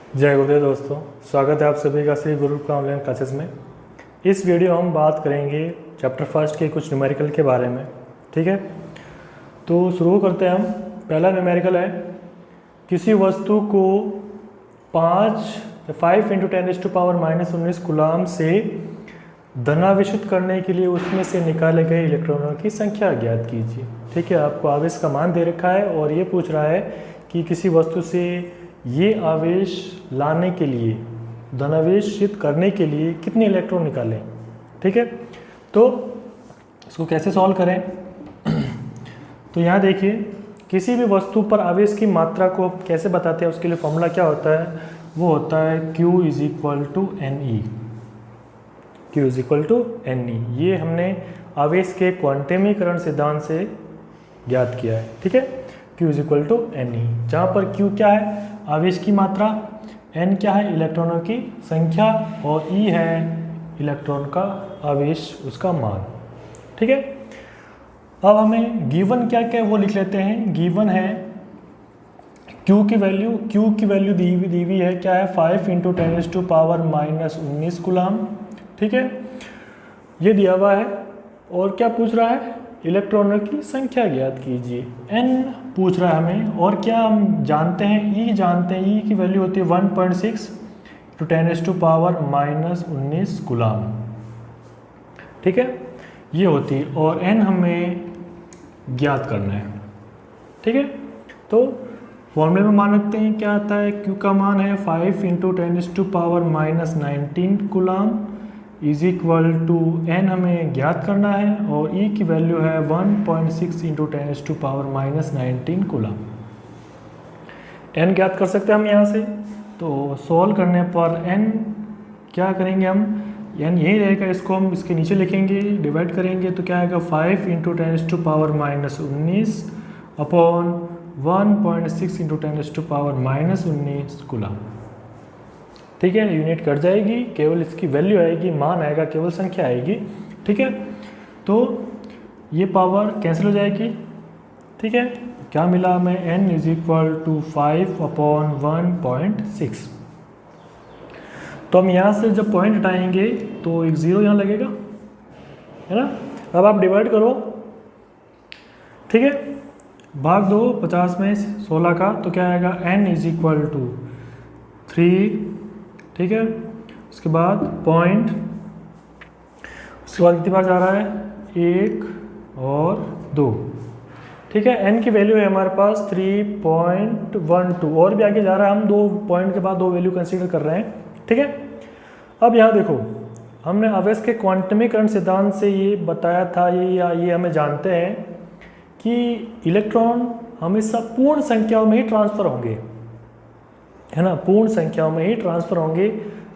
जय गुरुदेव दोस्तों, स्वागत है आप सभी का श्री गुरु का ऑनलाइन क्लासेस में। इस वीडियो हम बात करेंगे चैप्टर फर्स्ट के कुछ न्यूमेरिकल के बारे में। ठीक है, तो शुरू करते हैं हम। पहला न्यूमेरिकल है, किसी वस्तु को 5 × 10⁻⁻19 कूलाम से धनावेशित करने के लिए उसमें से निकाले गए इलेक्ट्रॉनों की संख्या ज्ञात कीजिए। ठीक है, आपको आवेश का मान दे रखा है और ये पूछ रहा है कि किसी वस्तु से ये आवेश लाने के लिए, धनावेशित करने के लिए कितने इलेक्ट्रॉन निकालें। ठीक है, तो इसको कैसे सॉल्व करें। तो यहाँ देखिए, किसी भी वस्तु पर आवेश की मात्रा को आप कैसे बताते हैं, उसके लिए फॉर्मूला क्या होता है, वो होता है Q = Ne। Q = Ne, ये हमने आवेश के क्वांटमीकरण सिद्धांत से ज्ञात किया है। ठीक है, Q = Ne, जहाँ पर Q क्या है, आवेश की मात्रा, N क्या है, इलेक्ट्रॉनों की संख्या, और E है इलेक्ट्रॉन का आवेश, उसका मान। ठीक है, अब हमें गिवन क्या क्या है वो लिख लेते हैं। गिवन है Q की वैल्यू दी हुई है, क्या है 5 × 10⁻⁻19 कूलाम। ठीक है, ये दिया हुआ है और क्या पूछ रहा है, इलेक्ट्रॉनों की संख्या ज्ञात कीजिए। N पूछ रहा है हमें, और क्या हम जानते हैं, E जानते हैं। E की वैल्यू होती है 1.6 × 10⁻⁻19 कूलाम। ठीक है, ये होती है, और N हमें ज्ञात करना है। ठीक है, तो फॉर्मूले में मान रखते हैं, क्या आता है, Q का मान है 5 × 10⁻⁻19 कूलाम = N हमें ज्ञात करना है, और E की वैल्यू है 1.6 × 10⁻⁻19 कूलाम। N ज्ञात कर सकते हैं हम यहाँ से, तो सॉल्व करने पर N क्या करेंगे हम, N यही रहेगा, इसको हम इसके नीचे लिखेंगे, डिवाइड करेंगे, तो क्या आएगा 5 × 10⁻⁻19 अपॉन 1.6 × 10⁻⁻19 कूलाम। ठीक है, यूनिट कट जाएगी, केवल इसकी वैल्यू आएगी, मान आएगा, केवल संख्या आएगी। ठीक है, तो ये पावर कैंसिल हो जाएगी। ठीक है, क्या मिला हमें, N = 5/1.6। तो हम यहाँ से जब पॉइंट हटाएंगे तो एक 0 यहाँ लगेगा, है ना। अब आप डिवाइड करो, ठीक है, भाग दो 50 में 16 का, तो क्या आएगा, N = 3। ठीक है, उसके बाद पॉइंट, उसके बाद कितनी बार जा रहा है, 1 और 2। ठीक है, N की वैल्यू है हमारे पास 3.12, और भी आगे जा रहा है, हम 2 पॉइंट के बाद 2 वैल्यू कंसीडर कर रहे हैं। ठीक है, अब यहाँ देखो, हमने आवेश के क्वांटमीकरण सिद्धांत से ये बताया था, ये हमें जानते हैं कि इलेक्ट्रॉन हमेशा पूर्ण संख्याओं में ही ट्रांसफर होंगे, है ना, पूर्ण संख्याओं में ही ट्रांसफर होंगे।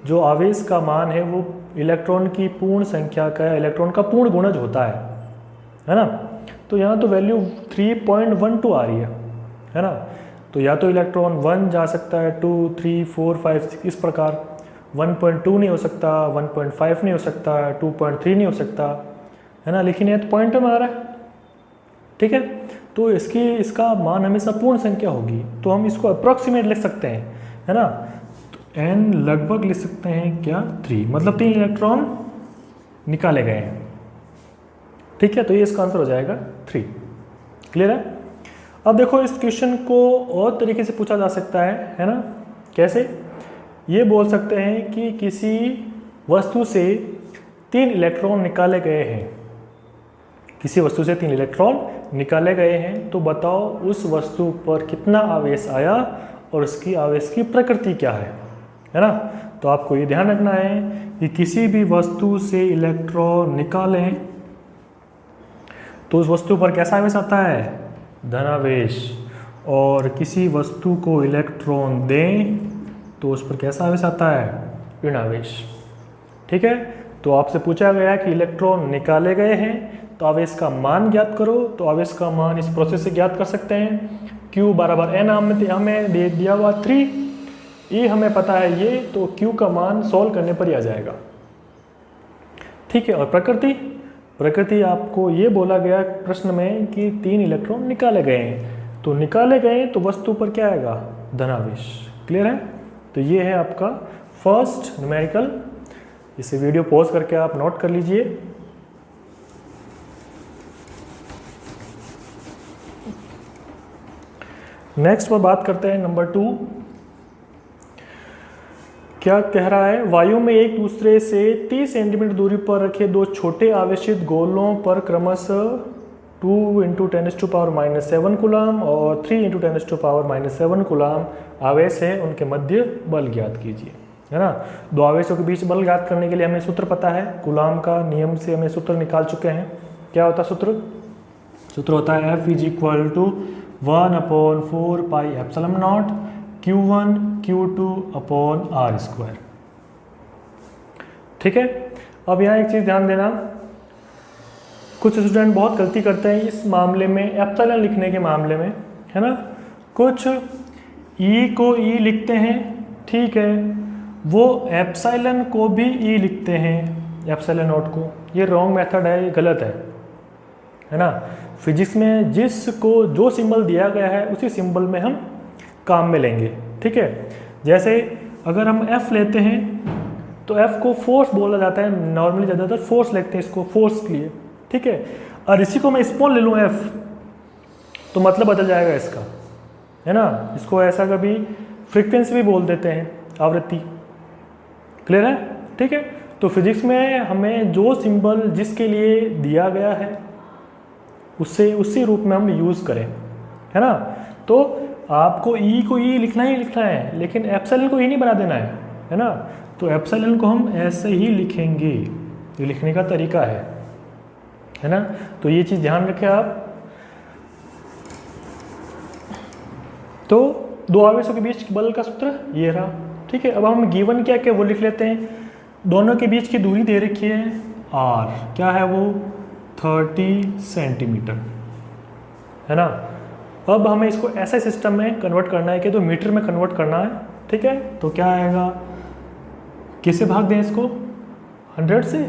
जो आवेश का मान है वो इलेक्ट्रॉन की पूर्ण संख्या का, इलेक्ट्रॉन का पूर्ण गुणज होता है ना। तो यहाँ तो वैल्यू 3.12 आ रही है ना। तो या तो इलेक्ट्रॉन 1 जा सकता है, 2, 3, 4, 5, 6 इस प्रकार। 1.2 नहीं हो सकता, 1.5 नहीं हो सकता, 2.3 नहीं हो सकता, है ना, लेकिन ये तो पॉइंट में आ रहा है। ठीक है, तो इसका मान हमेशा पूर्ण संख्या होगी, तो हम इसको अप्रॉक्सीमेट लिख सकते हैं, है ना। तो N लगभग लिख सकते हैं क्या, 3, मतलब 3 इलेक्ट्रॉन निकाले गए हैं। ठीक है, तो ये इसका आंसर हो जाएगा 3। क्लियर है। अब देखो, इस क्वेश्चन को और तरीके से पूछा जा सकता है ना। कैसे, ये बोल सकते हैं कि किसी वस्तु से 3 इलेक्ट्रॉन निकाले गए हैं, किसी वस्तु से 3 इलेक्ट्रॉन निकाले गए हैं, तो बताओ उस वस्तु पर कितना आवेश आया और उसकी आवेश की प्रकृति क्या है ना। तो आपको ये ध्यान रखना है कि किसी भी वस्तु से इलेक्ट्रॉन निकालें तो उस वस्तु पर कैसा आवेश आता है, धनावेश, और किसी वस्तु को इलेक्ट्रॉन दें तो उस पर कैसा आवेश आता है, ऋणावेश। ठीक है, तो आपसे पूछा गया कि इलेक्ट्रॉन निकाले गए हैं तो आवेश का मान ज्ञात करो। तो आवेश का मान इस प्रोसेस से ज्ञात कर सकते हैं। Q = N हमें दे दिया हुआ 3, E हमें पता है ये, तो Q का मान सॉल्व करने पर ही आ जाएगा। ठीक है, और प्रकृति आपको ये बोला गया प्रश्न में कि 3 इलेक्ट्रॉन निकाले गए हैं, तो निकाले गए तो वस्तु पर क्या आएगा, धनावेश। क्लियर है। तो ये है आपका फर्स्ट न्यूमेरिकल। इसे वीडियो पॉज करके आप नोट कर लीजिए। नेक्स्ट पर बात करते हैं नंबर 2। क्या कह रहा है, वायु में एक दूसरे से 30 सेंटीमीटर दूरी पर रखे दो छोटे आवेशित गोलों पर क्रमशः 2 × 10⁻⁷ कूलम और 3 × 10⁻⁷ कूलम आवेश है, उनके मध्य बल ज्ञात कीजिए, है ना। दो आवेशों के बीच बल ज्ञात करने के लिए हमें सूत्र पता है, कूलम का नियम से हमें सूत्र निकाल चुके हैं। क्या होता है सूत्र? सूत्र होता है F = 1/4πε0 Q1 Q2/r²। ठीक है। अब यहाँ एक चीज़ ध्यान देना, कुछ स्टूडेंट बहुत गलती करते हैं इस मामले में, एप्सिलॉन लिखने के मामले में, है ना। कुछ ई को ई लिखते हैं, ठीक है, वो एप्सिलॉन को भी ई लिखते हैं, एप्सिलॉन नॉट को। ये रॉन्ग मेथड है, ये गलत है ना। फिजिक्स में जिसको जो सिंबल दिया गया है उसी सिंबल में हम काम में लेंगे, ठीक है। जैसे अगर हम F लेते हैं तो F को फोर्स बोला जाता है, नॉर्मली ज़्यादातर फोर्स लेते हैं इसको, फोर्स के लिए, ठीक है। और इसी को मैं स्मॉल ले लूँ F, तो मतलब बदल जाएगा इसका, है ना। इसको ऐसा कभी फ्रीक्वेंसी भी बोल देते हैं, आवृत्ति। क्लियर है? ठीक है। तो फिजिक्स में हमें जो सिंबल जिसके लिए दिया गया है उससे उसी रूप में हम यूज़ करें, है ना। तो आपको ई को ई लिखना ही लिखना है, लेकिन एप्सिलॉन को ई नहीं बना देना है ना। तो एप्सिलॉन को हम ऐसे ही लिखेंगे, ये लिखने का तरीका है ना। तो ये चीज़ ध्यान रखें आप। तो दो आवेशों के बीच बल का सूत्र ये रहा, ठीक है। अब हम गिवन क्या क्या वो लिख लेते हैं। दोनों के बीच की दूरी दे रखी है r, क्या है वो 30 सेंटीमीटर, है ना। अब हमें इसको ऐसे सिस्टम में कन्वर्ट करना है कि तो मीटर में कन्वर्ट करना है, ठीक है। तो क्या आएगा, किससे भाग दें इसको, 100 से,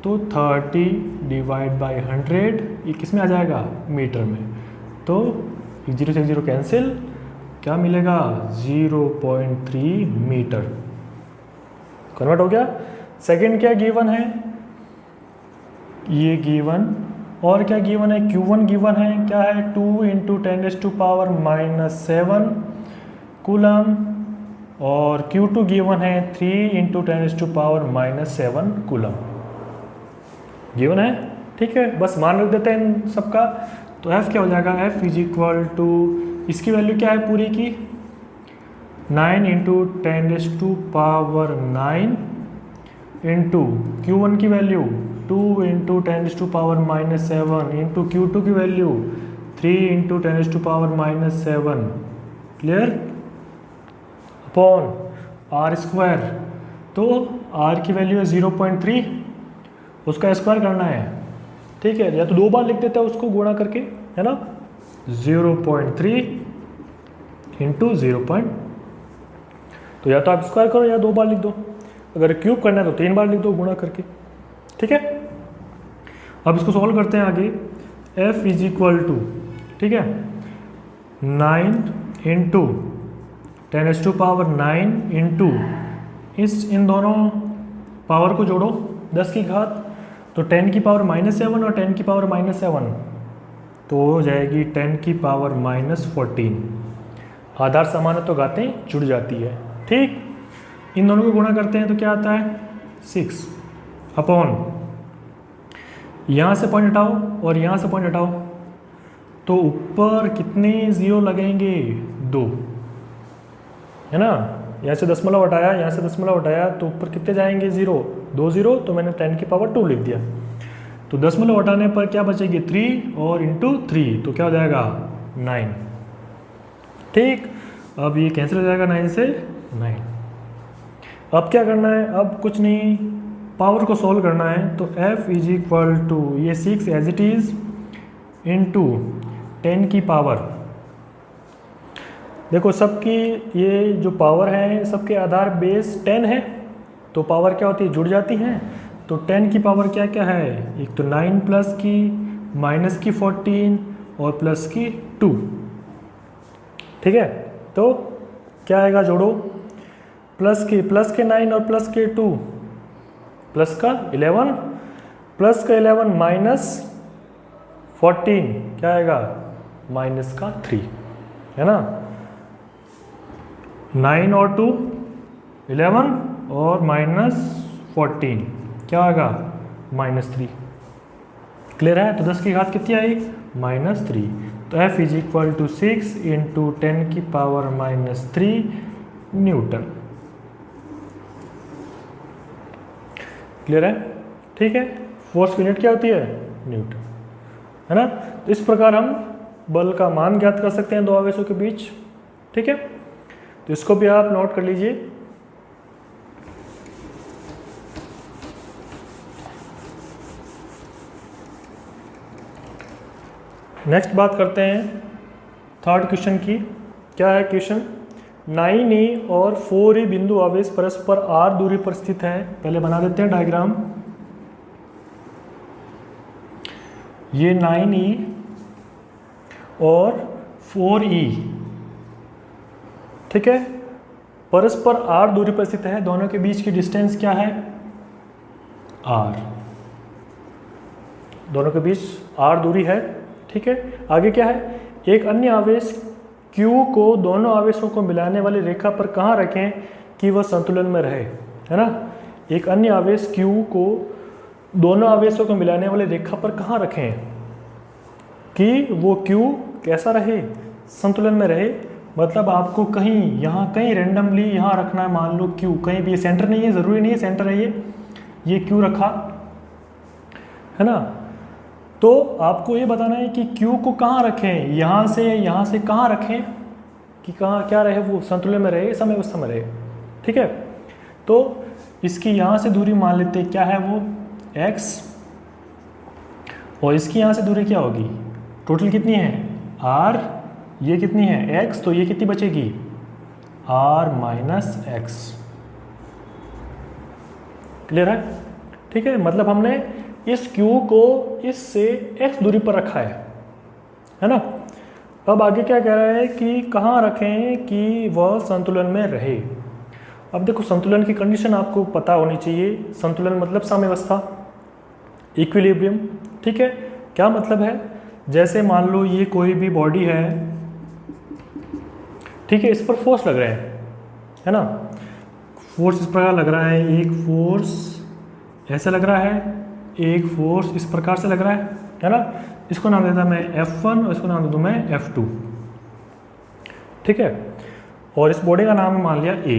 तो 30 / 100 ये किस में आ जाएगा, मीटर में। तो 0 से 0 कैंसिल, क्या मिलेगा 0.3 मीटर, कन्वर्ट हो गया। सेकंड क्या गिवन है, ये गिवन, और क्या गिवन है, Q1 गिवन है, क्या है 2 × 10⁻⁷ कूलम, और Q2 गिवन है 3 × 10⁻⁷ कूलम गिवन है, ठीक है। बस मान रख देते हैं इन सबका। तो F क्या हो जाएगा, F = इसकी वैल्यू क्या है पूरी की 9 × 10⁻⁹ इंटू Q1 की वैल्यू 2 × 10⁻⁷ इंटू Q2 की वैल्यू 3 × 10⁻⁷, क्लियर, अपॉन r²। तो r की वैल्यू है 0.3, उसका स्क्वायर करना है, ठीक है। या तो दो बार लिख देते हैं उसको गुणा करके, है ना, 0.3 इंटू 0. तो या तो आप स्क्वायर करो या दो बार लिख दो, अगर क्यूब करना है तो 3 बार लिख दो गुणा करके, ठीक है। अब इसको सॉल्व करते हैं आगे। F = ठीक है 9 × 10⁻⁹ इंटू इन दोनों पावर को जोड़ो 10 की घात, तो 10 की पावर -7 और 10 की पावर -7, तो हो जाएगी 10 की पावर -14। आधार समान है तो घातें जुड़ जाती है, ठीक। इन दोनों को गुणा करते हैं तो क्या आता है 6 अपॉन, यहाँ से पॉइंट हटाओ और यहाँ से पॉइंट हटाओ, तो ऊपर कितने 0 लगेंगे, 2, है ना। यहाँ से दशमलव हटाया, यहाँ से दशमलव हटाया, तो ऊपर कितने जाएंगे 0, 2 0, तो मैंने 10 की पावर 2 लिख दिया। तो दशमलव हटाने पर क्या बचेगी 3 और इंटू 3, तो क्या हो जाएगा 9, ठीक। अब ये कैंसिल हो जाएगा 9 से 9। अब क्या करना है, अब कुछ नहीं, पावर को सोल्व करना है। तो F = ये 6 एज इट इज़ इंटू 10 की पावर, देखो सबकी ये जो पावर है सबके आधार बेस 10 है, तो पावर क्या होती है, जुड़ जाती हैं। तो 10 की पावर क्या क्या है, एक तो 9 प्लस की, माइनस की 14 और प्लस की 2, ठीक है। तो क्या आएगा, जोड़ो प्लस के 9 और प्लस के 2, प्लस का 11, प्लस का 11 माइनस 14 क्या आएगा, माइनस का 3, है ना। 9 और 2 11 और माइनस 14 क्या आएगा, -3। क्लियर है। तो 10 की घात कितनी आई, -3। तो F is equal to 6 into 10 की पावर -3 न्यूटन। क्लियर है, ठीक है। फोर्स की यूनिट क्या होती है, न्यूटन, है ना। तो इस प्रकार हम बल का मान ज्ञात कर सकते हैं दो आवेशों के बीच, ठीक है। तो इसको भी आप नोट कर लीजिए। नेक्स्ट बात करते हैं थर्ड क्वेश्चन की। क्या है क्वेश्चन, 9e और 4e बिंदु आवेश परस्पर r दूरी पर स्थित है। पहले बना देते हैं डायग्राम। ये 9e और 4e, ठीक है, परस्पर r दूरी पर स्थित है। दोनों के बीच की डिस्टेंस क्या है, r। दोनों के बीच r दूरी है, ठीक है। आगे क्या है, एक अन्य आवेश Q को दोनों आवेशों को मिलाने वाली रेखा पर कहाँ रखें कि वह संतुलन में रहे, है ना। एक अन्य आवेश Q को दोनों आवेशों को मिलाने वाली रेखा पर कहाँ रखें कि वो Q कैसा रहे, संतुलन में रहे। मतलब आपको कहीं यहाँ कहीं रेंडमली यहाँ रखना है, मान लो Q कहीं भी, सेंटर नहीं है, ज़रूरी नहीं है सेंटर है, ये Q रखा, है ना। तो आपको ये बताना है कि Q को कहाँ रखें, यहाँ से कहाँ रखें कि कहाँ क्या रहे, वो संतुलन में रहे, समय अवस्था में रहे, ठीक है। तो इसकी यहाँ से दूरी मान लेते हैं, क्या है वो, x, और इसकी यहाँ से दूरी क्या होगी, टोटल कितनी है, r, ये कितनी है, x, तो ये कितनी बचेगी, r माइनस x। क्लियर है, ठीक है। मतलब हमने इस Q को इससे x दूरी पर रखा है ना। अब आगे क्या कह रहा है कि कहाँ रखें कि वह संतुलन में रहे। अब देखो, संतुलन की कंडीशन आपको पता होनी चाहिए। संतुलन मतलब साम्यावस्था, इक्विलिब्रियम, ठीक है। क्या मतलब है, जैसे मान लो ये कोई भी बॉडी है, ठीक है, इस पर फोर्स लग रहे हैं, है ना। फोर्स इस प्रकार लग रहा है, एक फोर्स ऐसे लग रहा है, एक फोर्स इस प्रकार से लग रहा है ना। इसको नाम देता मैं F1 और इसको नाम दे दूँ मैं F2, ठीक है। और इस बॉडी का नाम मान लिया A।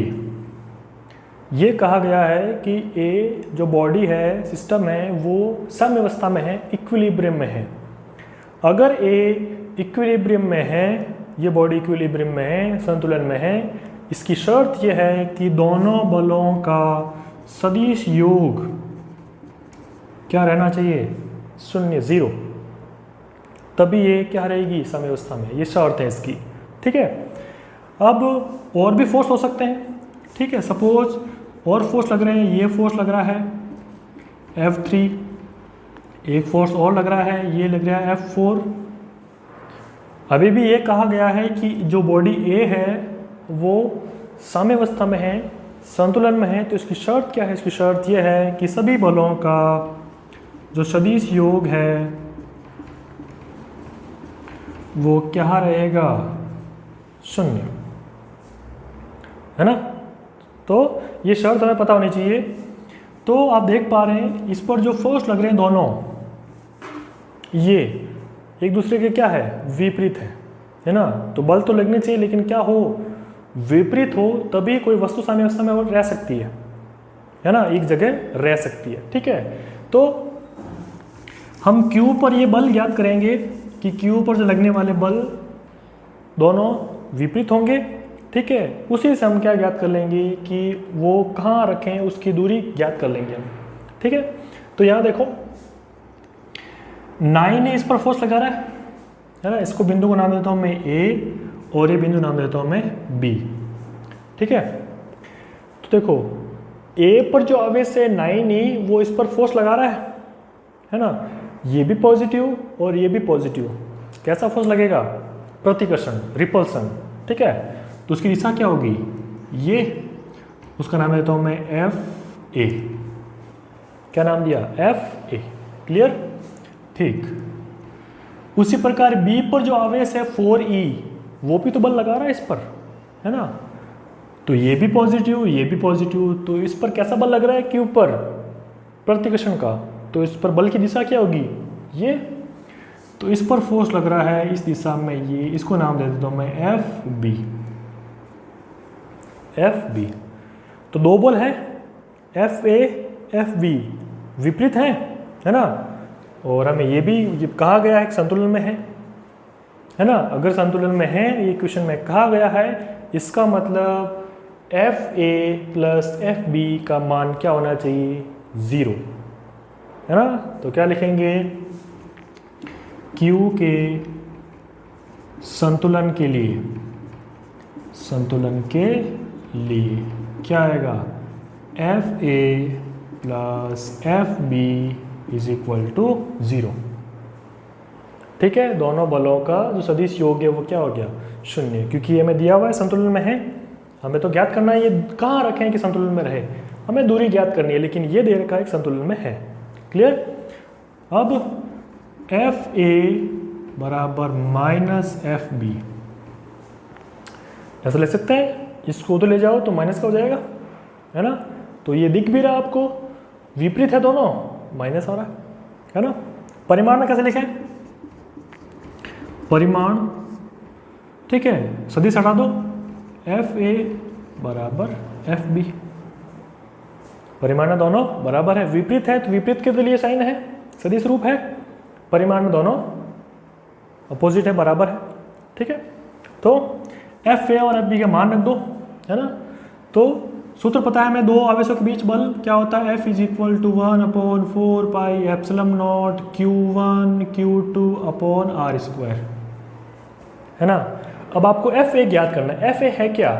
ये कहा गया है कि A जो बॉडी है, सिस्टम है, वो साम्यावस्था में है, इक्विलिब्रियम में है। अगर A इक्विलिब्रियम में है, ये बॉडी इक्विलिब्रियम में है, संतुलन में है, इसकी शर्त यह है कि दोनों बलों का सदिश योग क्या रहना चाहिए, 0, 0, तभी ये क्या रहेगी, साम्यावस्था में। ये शर्त है इसकी, ठीक है। अब और भी फोर्स हो सकते हैं, ठीक है। सपोज और फोर्स लग रहे हैं, ये फोर्स लग रहा है F3, एक फोर्स और लग रहा है, ये लग रहा है F4। अभी भी ये कहा गया है कि जो बॉडी A है वो साम्यावस्था में है, संतुलन में है। तो इसकी शर्त क्या है, इसकी शर्त ये है कि सभी बलों का जो सदिश योग है वो क्या रहेगा, 0, है ना। तो ये शर्त हमें पता होनी चाहिए। तो आप देख पा रहे हैं इस पर जो फोर्स लग रहे हैं दोनों, ये एक दूसरे के क्या है, विपरीत है ना। तो बल तो लगने चाहिए, लेकिन क्या हो, विपरीत हो, तभी कोई वस्तु साम्यावस्था में रह सकती है ना, एक जगह रह सकती है, ठीक है। तो हम Q पर ये बल ज्ञात करेंगे कि Q पर जो लगने वाले बल दोनों विपरीत होंगे, ठीक है। उसी से हम क्या ज्ञात कर लेंगे कि वो कहाँ रखें, उसकी दूरी ज्ञात कर लेंगे हम, ठीक है। तो यहाँ देखो 9 ने इस पर फोर्स लगा रहा है ना। इसको बिंदु को नाम देता हूँ मैं A और ये बिंदु नाम देता हूँ मैं B, ठीक है। तो देखो A पर जो आवेश है 9e, वो इस पर फोर्स लगा रहा है ना। ये भी पॉजिटिव और ये भी पॉजिटिव। कैसा फोर्स लगेगा, प्रतिकर्षण, रिपल्सन, ठीक है। तो उसकी दिशा क्या होगी, ये, उसका नाम देता हूँ मैं एफ ए। क्या नाम दिया? F A. क्लियर? ठीक। उसी प्रकार बी पर जो आवेश है 4e, वो भी तो बल लगा रहा है इस पर, है ना? तो ये भी पॉजिटिव, ये भी पॉजिटिव, तो इस पर कैसा बल लग रहा है? क्यू पर, प्रतिकर्षण का। तो इस पर बल की दिशा क्या होगी? ये। तो इस पर फोर्स लग रहा है इस दिशा में, ये, इसको नाम दे देता हूँ मैं एफ बी। F B. तो दो बल है, एफ ए एफ बी, विपरीत है ना? और हमें ये भी कहा गया है कि संतुलन में है ना? अगर संतुलन में है, ये क्वेश्चन में कहा गया है, इसका मतलब F A plus F B का मान क्या होना चाहिए? 0, है ना? तो क्या लिखेंगे? Q के संतुलन के लिए, संतुलन के लिए क्या आएगा? F A plus F B is equal to 0। ठीक है, दोनों बलों का जो सदिश योग है वो क्या हो गया? 0, क्योंकि ये हमें दिया हुआ है संतुलन में है। हमें तो ज्ञात करना है ये कहाँ रखें कि संतुलन में रहे, हमें दूरी ज्ञात करनी है, लेकिन ये दे रखा है कि संतुलन में है। क्लियर? अब एफ ए बराबर माइनस एफ बी, ऐसा ले सकते हैं, इसको उधर ले जाओ तो माइनस का हो जाएगा, है ना? तो ये दिख भी रहा आपको, विपरीत है दोनों, माइनस हो रहा है ना? परिमाण में कैसे लिखें? परिमाण, ठीक है, सदिश हटा दो, एफ ए बराबर एफ बी। परिमाण में दोनों बराबर है, विपरीत है तो विपरीत के लिए साइन है, सदिश रूप है। परिमाण में दोनों अपोजिट है, बराबर है। ठीक है, तो एफ ए और एफ बी का मान रख दो, है ना? तो सूत्र पता है हमें, दो आवेशों के बीच बल क्या होता है? F is equal to 1/4 pi epsilon not Q1 Q2 upon R square, है ना? अब आपको एफ ए ज्ञात करना है। एफ ए है क्या?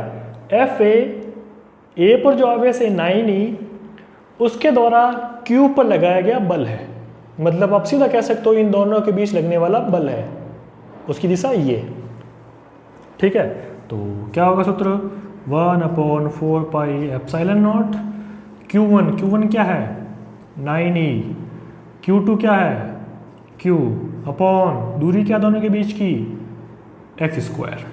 एफ ए पर जो आवेश है 9e, उसके द्वारा Q पर लगाया गया बल है। मतलब आप सीधा कह सकते हो इन दोनों के बीच लगने वाला बल है, उसकी दिशा ये। ठीक है, तो क्या होगा सूत्र? 1/4 पाई एप्सिलॉन नॉट Q1 क्या है? 9e। Q2 क्या है? Q अपॉन दूरी क्या दोनों के बीच की? x स्क्वायर,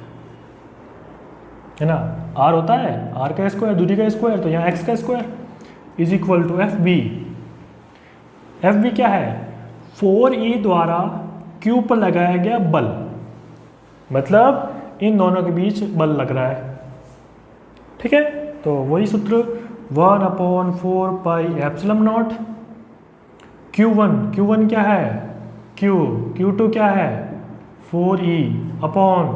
है ना? r होता है r का स्क्वायर, दूरी का स्क्वायर, तो यहाँ x का square is equal to F B. F B क्या है? 4e द्वारा Q पर लगाया गया बल, मतलब इन दोनों के बीच बल लग रहा है। ठीक है, तो वही सूत्र 1/4 पाई एप्सिलॉन नॉट Q1 क्या है? Q2 क्या है? 4e अपॉन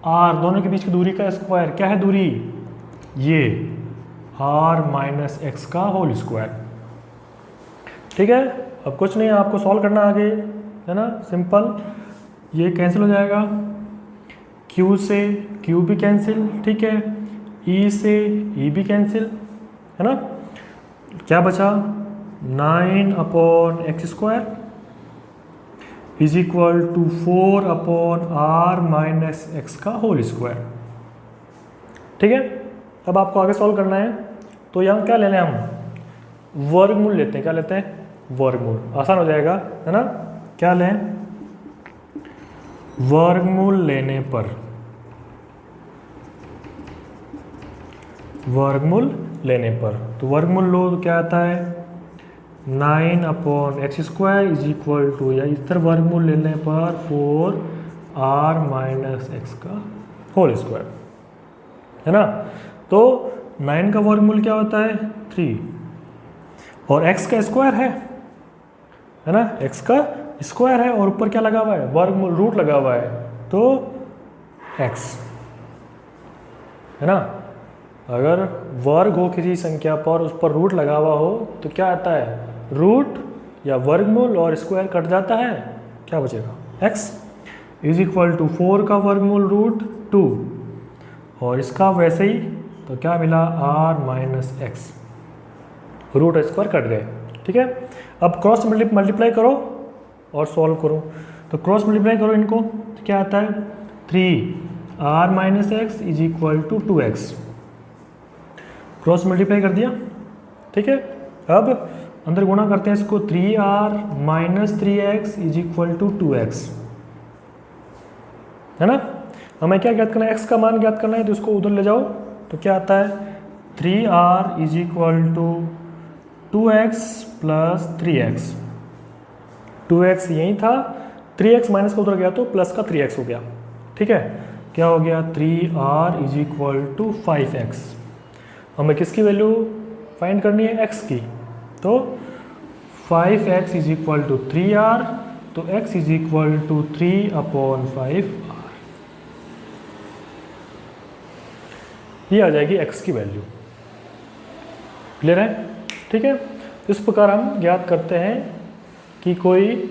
r, दोनों के बीच की दूरी का स्क्वायर, क्या है दूरी? ये r माइनस एक्स का होल स्क्वायर। ठीक है, अब कुछ नहीं, आपको सॉल्व करना आगे, है ना? सिंपल, ये कैंसिल हो जाएगा, Q से Q भी कैंसिल, ठीक है, E से E भी कैंसिल, है ना? क्या बचा? 9/x² is equal to 4/r minus X का होल स्क्वायर। ठीक है, अब आपको आगे सॉल्व करना है, तो यहाँ क्या ले लें हम? वर्गमूल लेते हैं। क्या लेते हैं? वर्गमूल, आसान हो जाएगा, है ना? क्या लें? वर्गमूल लेने पर, वर्गमूल लेने पर, तो वर्गमूल लो तो क्या आता है? 9/x² इज इक्वल टू, या इस तरह वर्गमूल लेने पर 4r माइनस एक्स का होल स्क्वायर, है ना? तो 9 का वर्गमूल क्या होता है? 3, और x का स्क्वायर है ना? x का स्क्वायर है और ऊपर क्या लगा हुआ है? वर्गमूल, रूट लगा हुआ है, तो x, है ना? अगर वर्ग हो किसी संख्या पर, उस पर रूट लगा हुआ हो, तो क्या आता है? रूट या वर्गमूल और स्क्वायर कट जाता है, क्या बचेगा? x इज इक्वल टू 4 का वर्गमूल रूट 2, और इसका वैसे ही, तो क्या मिला? r minus X, root square cut गए। ठीक है, अब क्रॉस मल्टीप्लाई करो और सॉल्व करो, तो क्रॉस मल्टीप्लाई करो इनको, तो क्या आता है? 3r minus X is equal to 2x। Cross multiply कर दिया, ठीक है। अब अंदर गुणा करते हैं इसको, 3r minus 3x is equal to 2x, है ना। हमें क्या ज्ञात करना है, x का मान ज्ञात करना है, तो इसको उधर ले जाओ तो क्या आता है 3r is equal to 2x plus 3x। 2x यही था, 3x माइनस का उधर गया तो प्लस का 3x हो गया, ठीक है। क्या हो गया 3r is equal to 5x। हमें किसकी वैल्यू फाइंड करनी है, x की, तो 5x is equal to 3r, तो x is equal to 3/5r, ये आ जाएगी x की वैल्यू। क्लियर है, ठीक है। इस प्रकार हम ज्ञात करते हैं कि कोई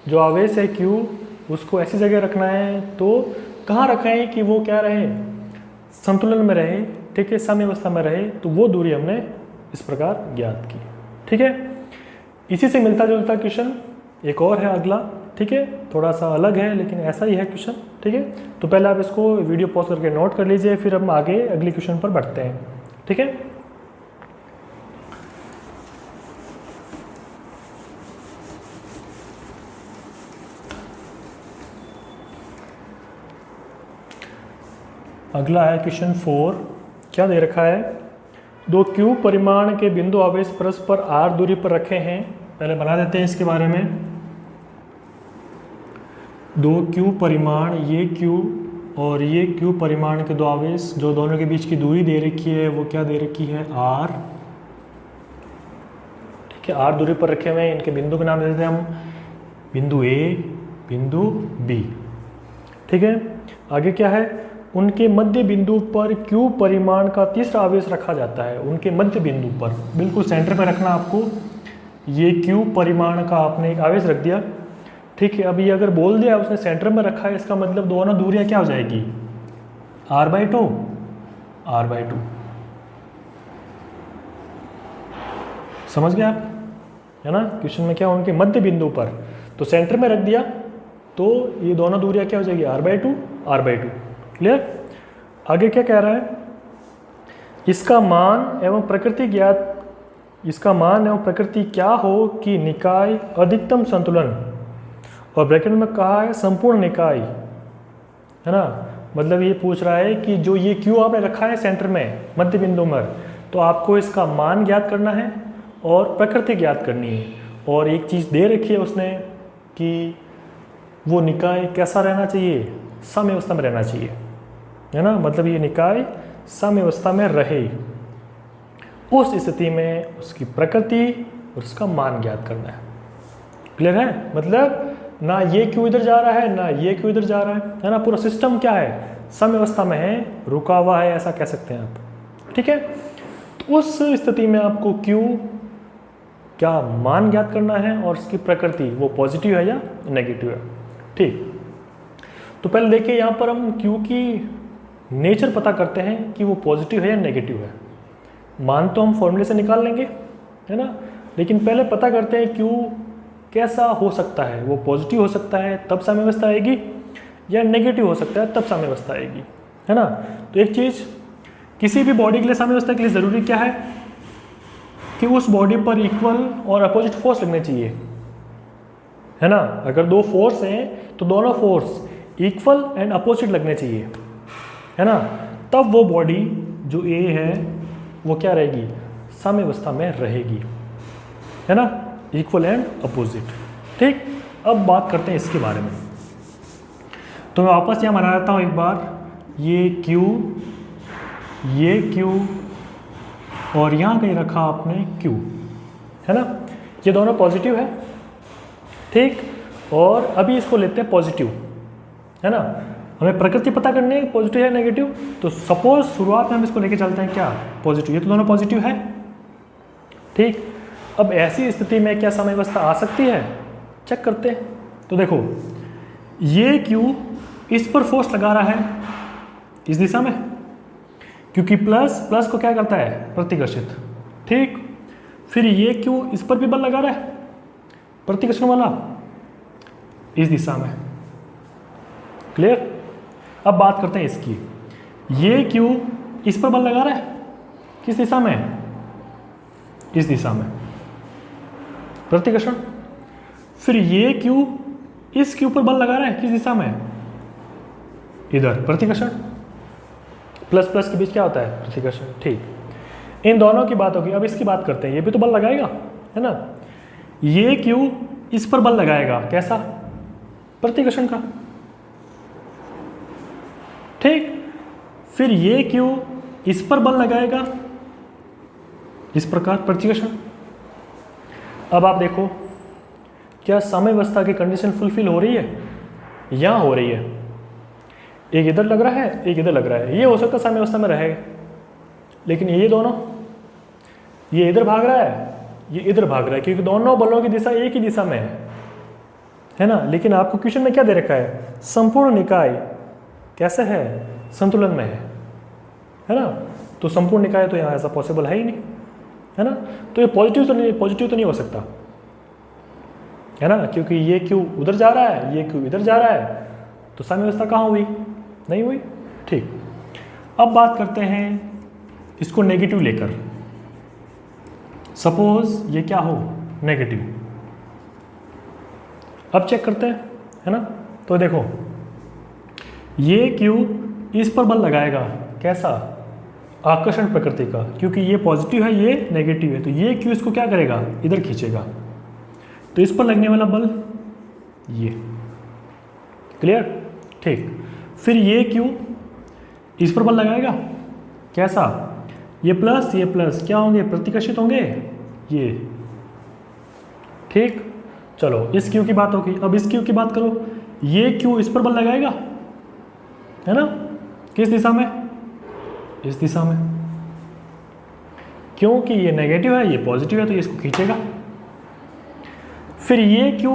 जो आवेश है q, उसको ऐसी जगह रखना है, तो कहाँ रखें कि वो क्या रहे, संतुलन में रहे, ठीक है, साम्यावस्था में रहे, तो वो दूरी हमने इस प्रकार ज्ञात की, ठीक है। इसी से मिलता जुलता क्वेश्चन एक और है अगला, ठीक है, थोड़ा सा अलग है लेकिन ऐसा ही है क्वेश्चन, ठीक है। तो पहले आप इसको वीडियो पॉज करके नोट कर लीजिए, फिर हम आगे अगले क्वेश्चन पर बढ़ते हैं, ठीक है। अगला है क्वेश्चन 4। क्या दे रखा है, दो क्यू परिमाण के बिंदु आवेश परस्पर r दूरी पर रखे हैं। पहले बना देते हैं इसके बारे में। दो क्यू परिमाण, ये क्यू और ये क्यू परिमाण के दो आवेश, जो दोनों के बीच की दूरी दे रखी है वो क्या दे रखी है, r, ठीक है। r दूरी पर रखे हुए हैं, इनके बिंदु के नाम दे देते हैं हम, बिंदु A, बिंदु B, ठीक है। आगे क्या है, उनके मध्य बिंदु पर Q परिमाण का तीसरा आवेश रखा जाता है। उनके मध्य बिंदु पर, बिल्कुल सेंटर में रखना आपको। ये Q परिमाण का आपने एक आवेश रख दिया, ठीक है। अभी अगर बोल दिया उसने सेंटर में रखा है, इसका मतलब दोनों दूरियां क्या हो जाएगी, r/2, r/2। समझ गए आप, है ना। क्वेश्चन में क्या, उनके मध्य बिंदु पर, तो सेंटर में रख दिया, तो ये दोनों दूरियां क्या हो जाएगी, r/2, r/2। क्लियर। आगे क्या कह रहा है, इसका मान एवं प्रकृति ज्ञात, इसका मान एवं प्रकृति क्या हो कि निकाय अधिकतम संतुलन, और ब्रैकेट में कहा है संपूर्ण निकाय, है ना। मतलब ये पूछ रहा है कि जो ये क्यू आपने रखा है सेंटर में मध्य बिंदु में, तो आपको इसका मान ज्ञात करना है और प्रकृति ज्ञात करनी है। और एक चीज़ दे रखी है उसने कि वो निकाय कैसा रहना चाहिए, साम्यावस्था में रहना चाहिए, है ना। मतलब ये निकाय साम्यावस्था में रहे, उस स्थिति में उसकी प्रकृति और उसका मान ज्ञात करना है। क्लियर है, मतलब ना ये क्यों इधर जा रहा है, ना ये क्यों इधर जा रहा है ना। पूरा सिस्टम क्या है, साम्यावस्था में है, रुका हुआ है, ऐसा कह सकते हैं आप, ठीक है। तो उस स्थिति में आपको क्यू क्या मान ज्ञात करना है और उसकी प्रकृति, वो पॉजिटिव है या नेगेटिव है, ठीक। तो पहले देखिए यहाँ पर हम क्यू की नेचर पता करते हैं कि वो पॉजिटिव है या नेगेटिव है। मान तो हम फॉर्मूले से निकाल लेंगे, है ना, लेकिन पहले पता करते हैं क्यू कैसा हो सकता है। वो पॉजिटिव हो सकता है तब साम्यावस्था आएगी, या नेगेटिव हो सकता है तब साम्यावस्था आएगी, है ना। तो एक चीज़, किसी भी बॉडी के लिए साम्यावस्था के लिए ज़रूरी क्या है कि उस बॉडी पर इक्वल और अपोजिट फोर्स लगने चाहिए, है ना। अगर दो फोर्स हैं तो दोनों फोर्स इक्वल एंड अपोजिट लगने चाहिए, है ना। तब वो बॉडी जो ए है वो क्या रहेगी, साम्यावस्था में रहेगी, है ना, इक्वल एंड अपोजिट, ठीक। अब बात करते हैं इसके बारे में। तो मैं वापस यहाँ बना लेता हूँ एक बार, ये Q, ये Q और यहाँ कहीं रखा आपने Q, है ना। ये दोनों पॉजिटिव है, ठीक। और अभी इसको लेते हैं पॉजिटिव, है ना। हमें प्रकृति पता करनी है पॉजिटिव है नेगेटिव। तो सपोज शुरुआत में हम इसको लेके चलते हैं क्या, पॉजिटिव, ये तो दोनों पॉजिटिव है, ठीक। अब ऐसी स्थिति में क्या साम्यावस्था आ सकती है, चेक करते हैं। तो देखो ये क्यू इस पर फोर्स लगा रहा है इस दिशा में, क्योंकि प्लस प्लस को क्या करता है, प्रतिकर्षित, ठीक। फिर ये क्यू इस पर भी बल लगा रहा है प्रतिकर्षण वाला इस दिशा में। क्लियर। अब बात करते हैं इसकी, ये क्यू इस पर बल लगा रहा है किस दिशा में? इस दिशा में, प्रतिकर्षण। फिर ये क्यू इस क्यू पर बल लगा रहा है, किस दिशा में? इधर, प्रतिकर्षण। प्लस प्लस के बीच क्या होता है? प्रतिकर्षण। ठीक, इन दोनों की बात होगी। अब इसकी बात करते हैं, ये भी तो बल लगाएगा, है ना। ये क्यू इस पर बल लगाएगा, कैसा? प्रतिकर्षण का। ठीक, फिर ये क्यू इस पर बल लगाएगा, इस प्रकार, प्रतिकर्षण। अब आप देखो, क्या साम्यावस्था की कंडीशन फुलफिल हो रही है? यहां हो रही है। एक इधर लग रहा है, एक इधर लग रहा है। ये हो सकता है साम्यावस्था में रहेगा, लेकिन ये दोनों, ये इधर भाग रहा है, ये इधर भाग रहा है, क्योंकि दोनों बलों की दिशा एक ही दिशा में है ना। लेकिन आपको क्वेश्चन में क्या दे रखा है? संपूर्ण निकाय कैसे है? संतुलन में है ना। तो संपूर्ण निकाय तो यहाँ ऐसा पॉसिबल है ही नहीं, है ना। तो ये पॉजिटिव तो नहीं हो सकता, है ना, क्योंकि ये क्यू उधर जा रहा है, ये क्यू इधर जा रहा है, तो साम्यावस्था कहाँ हुई? नहीं हुई। ठीक, अब बात करते हैं इसको नेगेटिव लेकर। सपोज ये क्या हो? नेगेटिव। अब चेक करते हैं, है ना। तो देखो, ये क्यू इस पर बल लगाएगा, कैसा? आकर्षण प्रकृति का, क्योंकि ये पॉजिटिव है, ये नेगेटिव है, तो ये क्यू इसको क्या करेगा? इधर खींचेगा। तो इस पर लगने वाला बल ये, क्लियर? ठीक, फिर ये क्यू इस पर बल लगाएगा, कैसा? ये प्लस क्या होंगे? प्रतिकर्षित होंगे ये। ठीक, चलो इस क्यू की बात होगी। अब इस क्यू की बात करो, ये क्यू इस पर बल लगाएगा, है ना। किस दिशा में? इस दिशा में, क्योंकि ये नेगेटिव है, ये पॉजिटिव है, तो ये इसको खींचेगा। फिर ये क्यू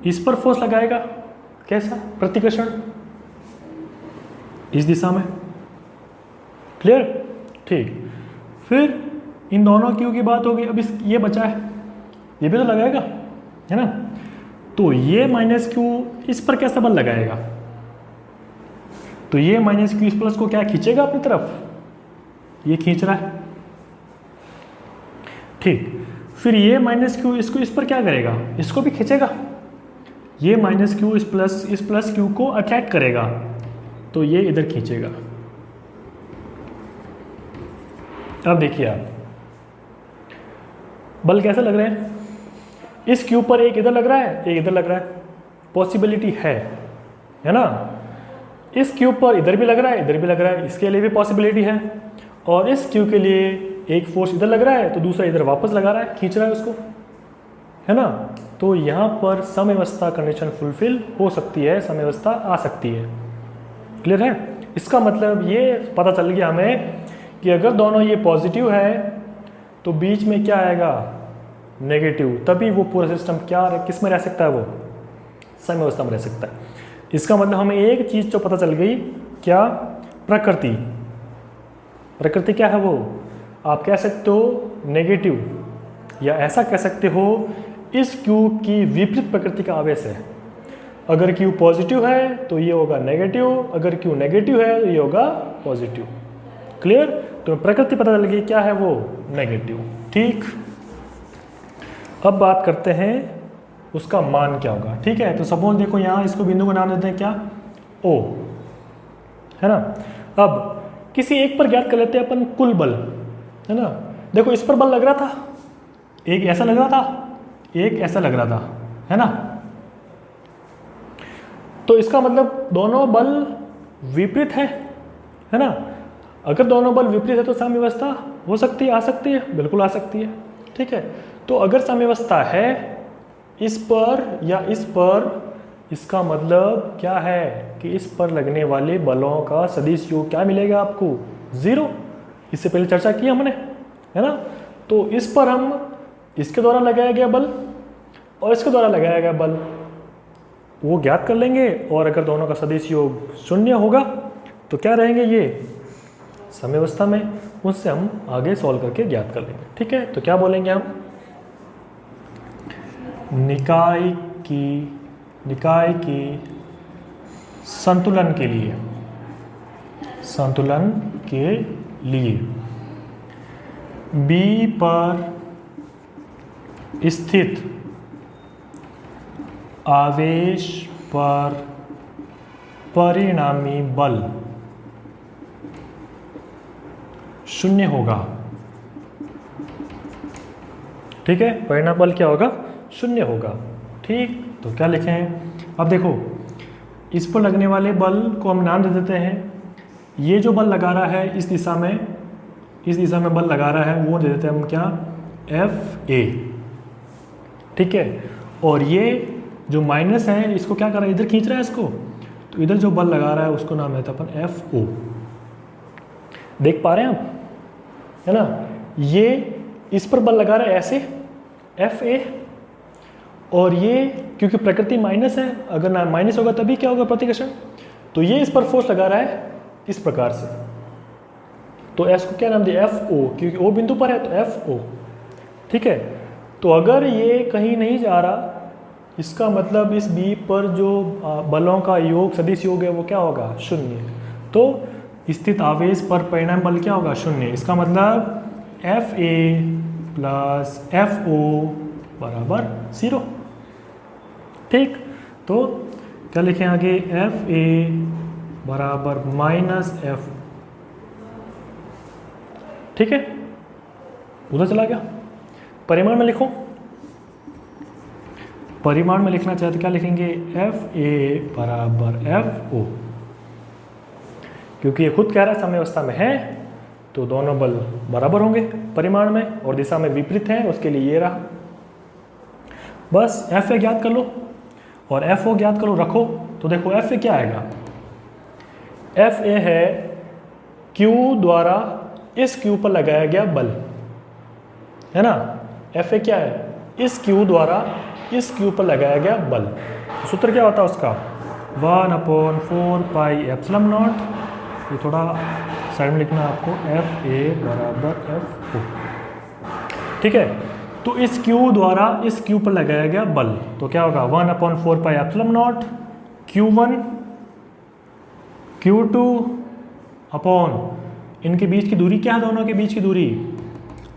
इस पर फोर्स लगाएगा, कैसा? प्रतिकर्षण, इस दिशा में, क्लियर? ठीक, फिर इन दोनों क्यू की बात होगी। अब इस ये बचा है, ये भी तो लगाएगा, है ना। तो ये माइनस क्यू इस पर कैसा बल लगाएगा? तो ये माइनस क्यू इस प्लस को क्या खींचेगा अपनी तरफ? ये खींच रहा है। ठीक, फिर ये माइनस क्यू इसको इस पर क्या करेगा? इसको भी खींचेगा। ये माइनस क्यू इस प्लस क्यू को अट्रैक्ट करेगा, तो ये इधर खींचेगा। अब देखिए आप, बल कैसे लग रहे हैं? इस क्यू पर एक इधर लग रहा है, एक इधर लग रहा है, पॉसिबिलिटी है ना। इस क्यू पर इधर भी लग रहा है, इधर भी लग रहा है, इसके लिए भी पॉसिबिलिटी है। और इस क्यू के लिए एक फोर्स इधर लग रहा है, तो दूसरा इधर वापस लगा रहा है, खींच रहा है उसको, है ना। तो यहाँ पर साम्यावस्था कंडीशन फुलफिल हो सकती है, साम्यावस्था आ सकती है, क्लियर है। इसका मतलब ये पता चल गया हमें कि अगर दोनों ये पॉजिटिव है तो बीच में क्या आएगा? नेगेटिव, तभी वो पूरा सिस्टम क्या किस में रह सकता है? वो साम्यावस्था में रह सकता है। इसका मतलब हमें एक चीज़ तो पता चल गई, क्या? प्रकृति। प्रकृति क्या है? वो आप कह सकते हो नेगेटिव, या ऐसा कह सकते हो इस क्यू की विपरीत प्रकृति का आवेश है। अगर क्यू पॉजिटिव है तो ये होगा नेगेटिव, अगर क्यू नेगेटिव है तो ये होगा पॉजिटिव, क्लियर। तो प्रकृति पता चल गई, क्या है वो? नेगेटिव। ठीक, अब बात करते हैं उसका मान क्या होगा। ठीक है, तो सपोज देखो यहाँ इसको बिंदु को नाम देते हैं क्या? ओ, है ना। अब किसी एक पर ज्ञात कर लेते हैं अपन कुल बल, है ना। देखो इस पर बल लग रहा था, एक ऐसा लग रहा था, एक ऐसा लग रहा था, है ना। तो इसका मतलब दोनों बल विपरीत है ना। अगर दोनों बल विपरीत है तो साम्यावस्था हो सकती है, आ सकती है, बिल्कुल आ सकती है। ठीक है, तो अगर साम्यावस्था है इस पर या इस पर, इसका मतलब क्या है कि इस पर लगने वाले बलों का सदिश योग क्या मिलेगा आपको? 0। इससे पहले चर्चा की हमने, है ना। तो इस पर हम इसके द्वारा लगाया गया बल और इसके द्वारा लगाया गया बल वो ज्ञात कर लेंगे, और अगर दोनों का सदिश योग 0 होगा तो क्या रहेंगे ये? साम्यावस्था में। उससे हम आगे सॉल्व करके ज्ञात कर लेंगे। ठीक है, तो क्या बोलेंगे हम? निकाय की संतुलन के लिए बी पर स्थित आवेश पर परिणामी बल 0 होगा। ठीक है, परिणामी बल क्या होगा? 0 होगा। ठीक, तो क्या लिखें? अब देखो, इस पर लगने वाले बल को हम नाम दे देते हैं। ये जो बल लगा रहा है इस दिशा में बल लगा रहा है, वो दे देते हैं हम क्या? FA। ठीक है, और ये जो माइनस है इसको क्या कर रहा है? इधर खींच रहा है इसको, तो इधर जो बल लगा रहा है उसको नाम देता है अपन FO। देख पा रहे हैं आप, है ना? ये इस पर बल लगा रहा है ऐसे FA, और ये क्योंकि प्रकृति माइनस है, अगर ना माइनस होगा तभी क्या होगा? प्रतिकर्षण। तो ये इस पर फोर्स लगा रहा है इस प्रकार से, तो S को क्या नाम दिया? FO, क्योंकि O बिंदु पर है तो FO। ठीक है, तो अगर ये कहीं नहीं जा रहा, इसका मतलब इस B पर जो बलों का योग, सदिश योग है, वो क्या होगा? 0। तो स्थित आवेश पर परिणामी बल क्या होगा? 0। इसका मतलब FA प्लस FO बराबर 0। ठीक, तो क्या लिखें आगे? FA बराबर माइनस F। ठीक है, उधर चला गया। परिमाण में लिखो, परिमाण में लिखना चाहे तो क्या लिखेंगे? FA बराबर FO, क्योंकि ये खुद कह रहा है साम्यावस्था में है, तो दोनों बल बराबर होंगे परिमाण में, और दिशा में विपरीत है, उसके लिए ये रहा। बस FA ज्ञात कर लो और FO ज्ञात करो, रखो। तो देखो FA क्या आएगा? FA है Q द्वारा इस Q पर लगाया गया बल, है ना? FA क्या है? इस Q द्वारा इस Q पर लगाया गया बल। तो सूत्र क्या होता है उसका? 1/4 पाई एप्सिलॉन नॉट। ये थोड़ा साइड में लिखना आपको, FA बराबर FO। ठीक है, तो इस Q द्वारा इस Q पर लगाया गया बल, तो क्या होगा? 1/4 pi epsilon not Q1 Q2 upon इनके बीच की दूरी क्या है? दोनों के बीच की दूरी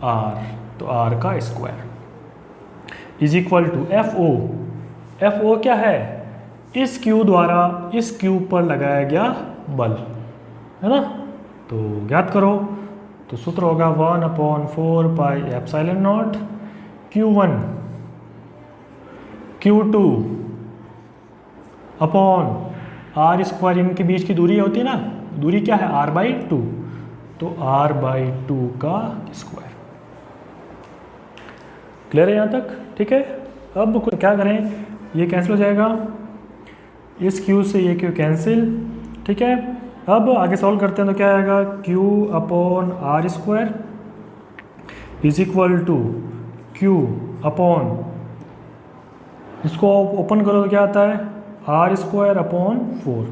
R, तो R का square is equal to FO। FO क्या है? इस Q द्वारा इस Q पर लगाया गया बल, है ना? तो ज्ञात करो। तो सूत्र होगा 1/4 pi epsilon not Q1 Q2 upon R square, इनके बीच की दूरी होती है ना, दूरी क्या है? R/2, तो R/2 का स्क्वायर। क्लियर है यहाँ तक? ठीक है, अब क्या करें? ये कैंसिल हो जाएगा, इस Q से ये Q कैंसिल। ठीक है, अब आगे सॉल्व करते हैं तो क्या आएगा? Q upon R square is equal to Q upon, इसको ओपन करो तो क्या आता है? R square upon 4।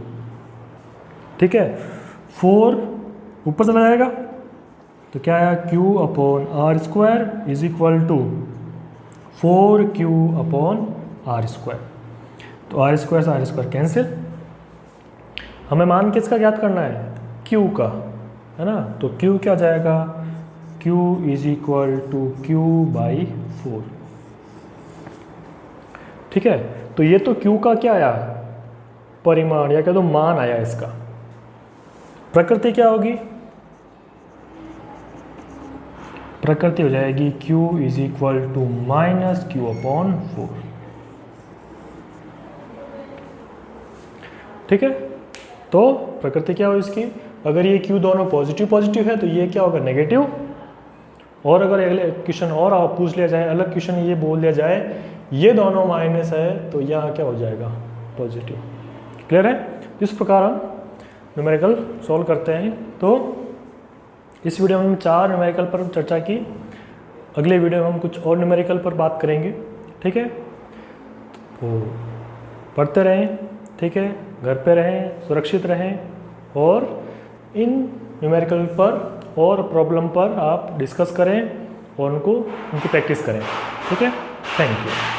ठीक है, 4 ऊपर चला जाएगा तो क्या आया? Q upon R square is equal to 4Q upon R square. तो R स्क्वायर से R स्क्वायर कैंसिल। हमें मान किसका ज्ञात करना है? Q का, है ना? तो Q क्या जाएगा? Q is equal to Q/4। ठीक है, तो ये तो Q का क्या आया? परिमाण, या कह दो मान आया इसका। प्रकृति क्या होगी? प्रकृति हो जाएगी Q is equal to minus Q upon 4। ठीक है, तो प्रकृति क्या हो इसकी? अगर ये Q दोनों पॉजिटिव पॉजिटिव है तो ये क्या होगा? नेगेटिव। और अगर अगले क्वेश्चन और आप पूछ लिया जाए, अलग क्वेश्चन ये बोल दिया जाए ये दोनों माइनस है, तो यहाँ क्या हो जाएगा? पॉजिटिव। क्लियर है? इस प्रकार हम न्यूमेरिकल सॉल्व करते हैं। तो इस वीडियो में हम 4 न्यूमेरिकल पर चर्चा की। अगले वीडियो में हम कुछ और न्यूमेरिकल पर बात करेंगे। ठीक है, तो पढ़ते रहें। ठीक है, घर पे रहें, सुरक्षित रहें, और इन न्यूमेरिकल पर और प्रॉब्लम पर आप डिस्कस करें और उनकी प्रैक्टिस करें। ठीक है, थैंक यू।